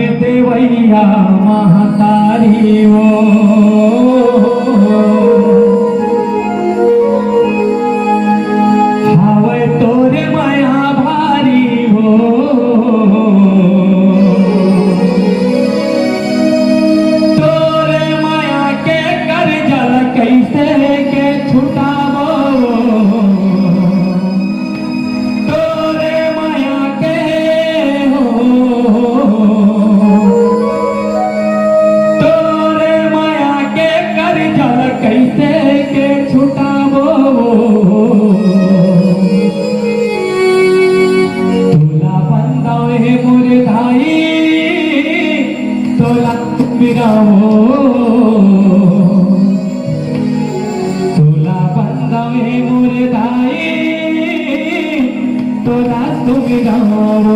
में देवैया महतारी वो हावे तोरे माया भारी हो तोरे माया के कर जल कैसे के छुटावो तोरे माया के हो तोरे माया के कर जल कैसे के छुटावो तोला बंदावे मुरधाई तोला बिरावो तोला बंदावे मुरधाई तोला बिरावो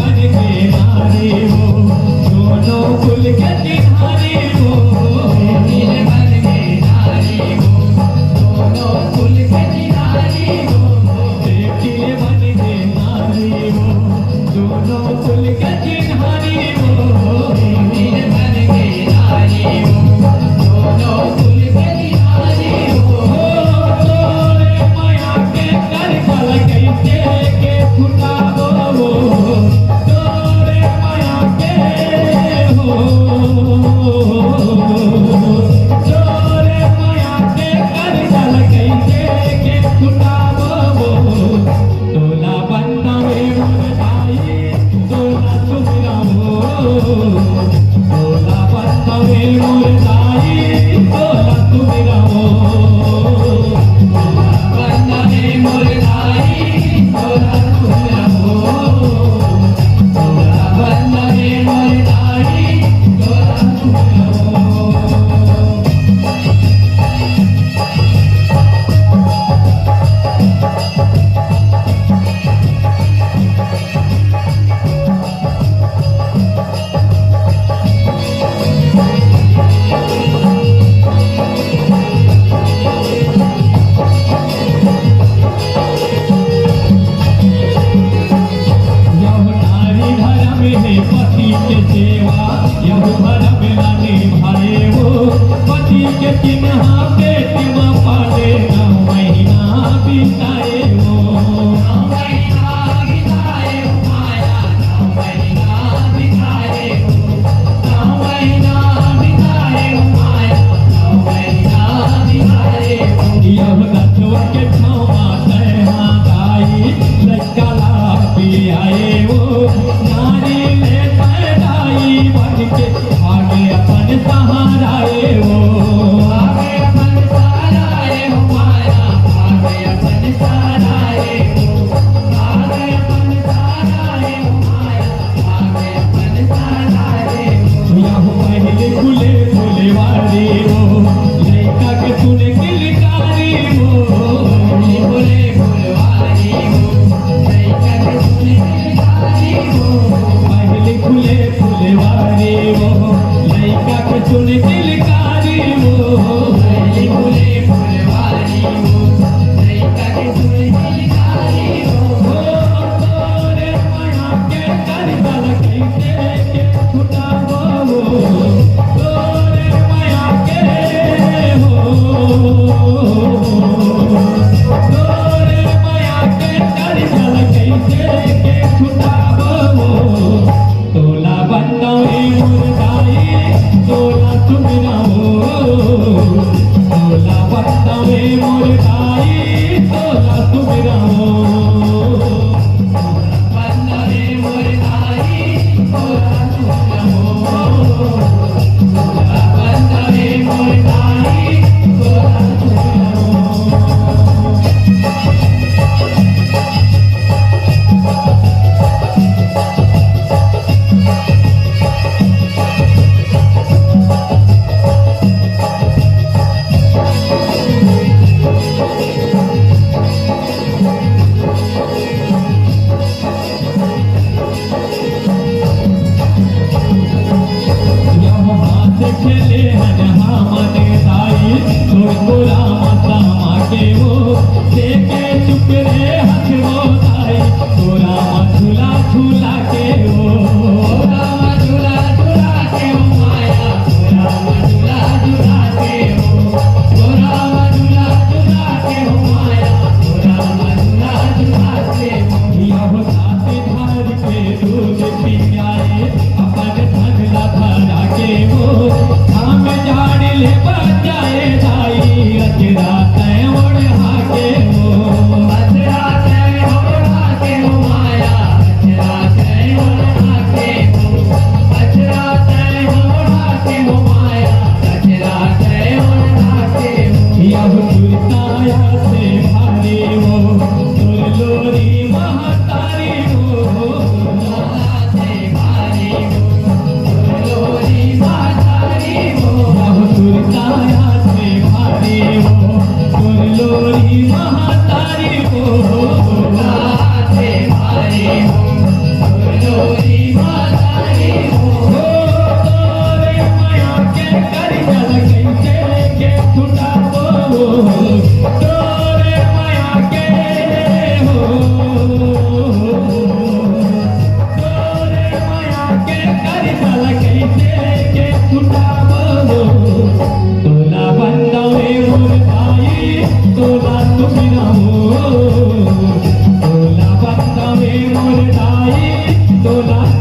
बन के नारी हो, दोनों कुल के चिन्हारी हो, बेटी बन के नारी हो, दोनों कुल के चिन्हारी हो, बेटी बन के नारी हो, दोनों कुल के चिन्हारी हो, बेटी बन के नारी हो, दोनों कुल के चिन्हारी हो। तोरे माया के कर जल कैसे के छुटावो, तोरे माया के हो, तोरे माया के कर जल कैसे के छुटावो, तोला बन्ना में मुरझाई तोला तुमरा हो, तोला बन्ना में मुरझाई तोला तुमरा हो, तोला बन्ना में मुरझाई तोला तुमरा हो, तोला बन्ना में मुरझाई तोला तुमरा हो। यह नारी धर्म है पति के सेवा, यह धर्म न निभाए वो, पति के चिन्हा पेट में पाले 9 महीना बिताए वो, 9 महीना बिताए वो माया, 9 महीना बिताए वो, 9 महीना बिताए वो माया, 9 महीना बिताए वो। यह रथवा के छावा तैहा गाई लचकला पियाए वो, नारी ले पैदाई बन के आगे अपन सहाराए वो,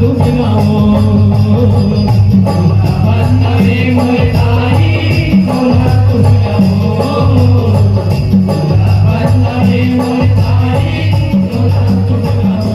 तुम गाओ बंदे मोरताई तोला तुम गाओ बंदे मोरताई तोला तुम गाओ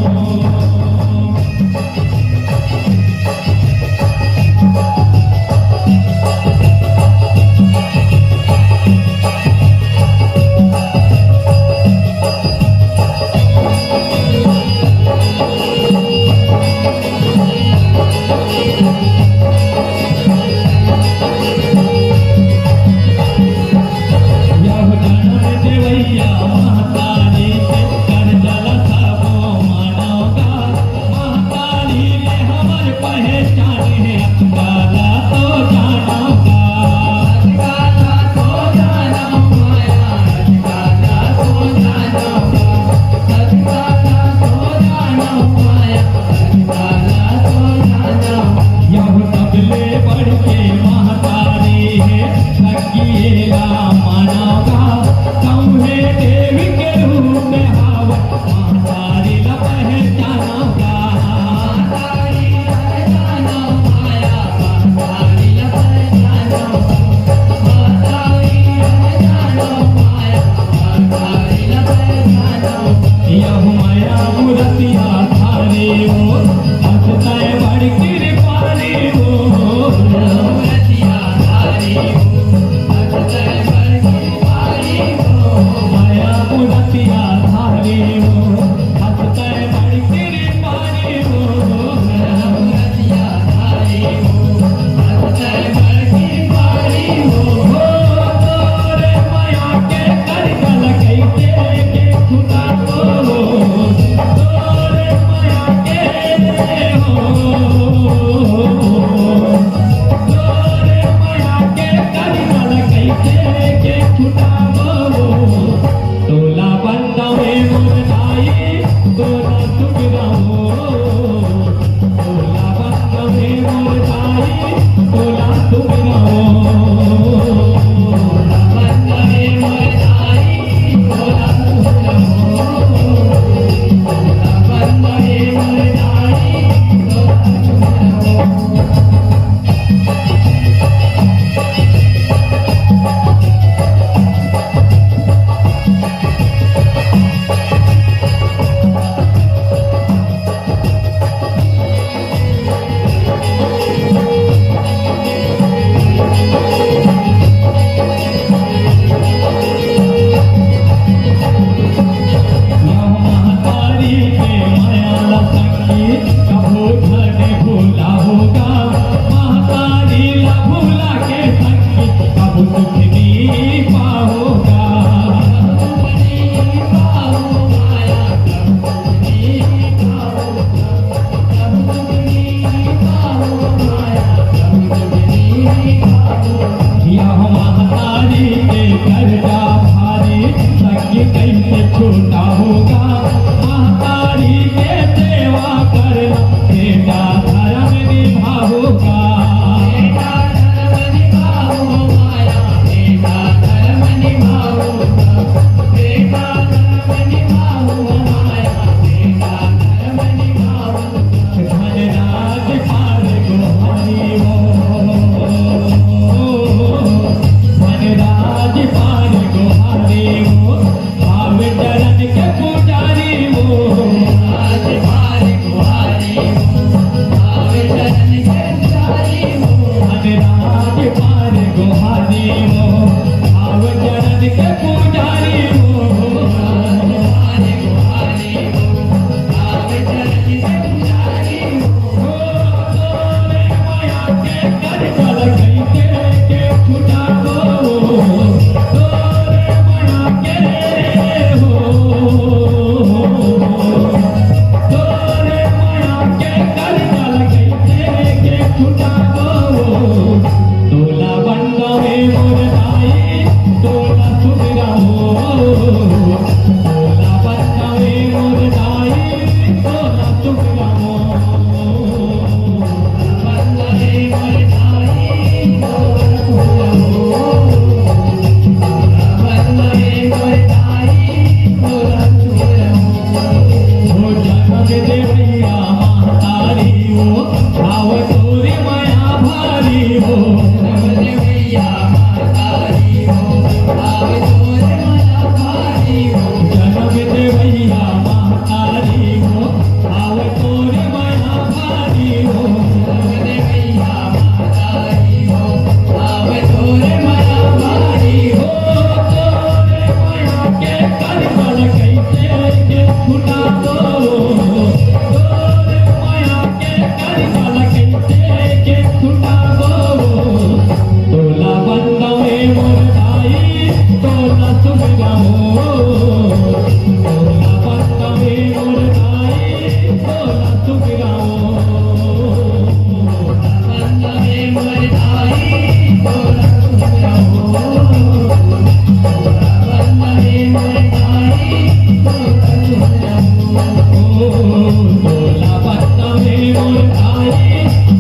करना बेटा धर्म निभाओ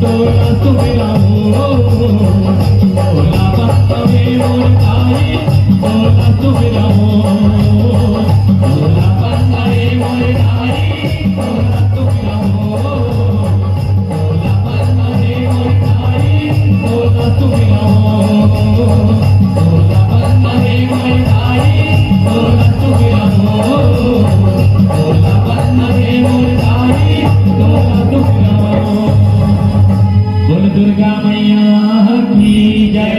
तोला सुमिरा हो तोला बंदे मोर ताई तोला सुमिरा हो तोला बंदे मोर ताई तोला सुमिरा हो तोला बंदे मोर ताई तोला सुमिरा हो तोला बंदे मोर ताई तोला सुमिरा हो तोला बंदे मोर ताई तोला सुमिरा हो बोल दुर्गा मैया की जय।